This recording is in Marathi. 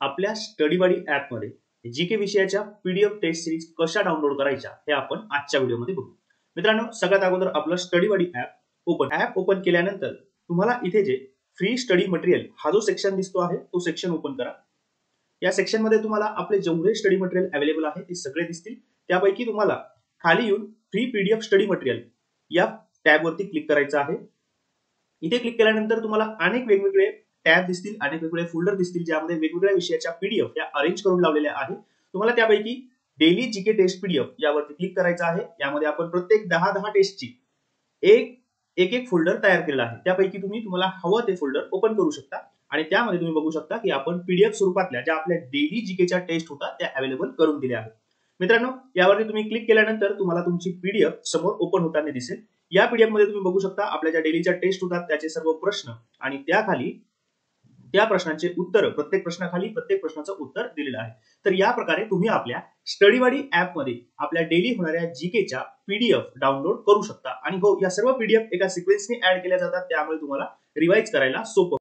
आपल्या स्टडीबडी ॲपमध्ये जीके विषयाच्या पीडीएफ टेस्ट सिरीज कशा डाउनलोड करायच्या हे आपण आजच्या व्हिडिओमध्ये बघू. मित्रांनो, सगळ्यात अगोदर आपलं स्टडीबडी ॲप ओपन केल्यानंतर तुम्हाला इथे जे फ्री स्टडी मटेरियल हा जो सेक्शन दिसतो आहे तो सेक्शन ओपन करा. या सेक्शन मध्ये तुम्हाला आपले जेवढे स्टडी मटेरियल अवेलेबल आहे ते सगळे दिसतील. त्यापैकी तुम्हाला खाली येऊन फ्री पीडीएफ स्टडी मटेरियल या टॅब वरती क्लिक करायचं आहे. इथे क्लिक केल्यानंतर तुम्हाला अनेक वेगवेगळे टॅब दिसतील, अनेक वेगवेगळे फोल्डर दिसतील ज्यामध्ये वेगवेगळ्या विषयाच्या पीडीएफ या अरेंज करून लावलेल्या आहेत. तुम्हाला त्यापैकी डेली जीके टेस्ट पीडीएफ यावरती क्लिक करायचं आहे. यामध्ये आपण प्रत्येक 10 टेस्टची एक फोल्डर तयार केलेला आहे. त्यापैकी तुम्हाला हवं ते फोल्डर ओपन करू शकता आणि त्यामध्ये तुम्ही बघू शकता की आपण पीडीएफ स्वरूपातल्या ज्या आपल्या डेली जीकेच्या टेस्ट होतात त्या अवेलेबल करून दिल्या आहेत. मित्रांनो, यावरती तुम्ही क्लिक केल्यानंतर तुम्हाला तुमची पीडीएफ समोर ओपन होताना दिसेल. या पीडीएफ मध्ये तुम्ही बघू शकता आपल्या ज्या डेलीच्या टेस्ट होतात त्याचे सर्व प्रश्न आणि त्याखाली त्या प्रश्नांचे उत्तर, प्रत्येक प्रश्नाखाली प्रत्येक प्रश्नाचं उत्तर दिलेलं आहे. तर या प्रकारे तुम्ही आपल्या स्टडीबडी ॲप मध्ये आपल्या डेली होणाऱ्या जीकेच्या पीडीएफ डाउनलोड करू शकता. आणि हो, या सर्व पीडीएफ एका सिक्वेन्सने ऍड केल्या जातात, त्यामुळे तुम्हाला रिवाइज करायला सोपं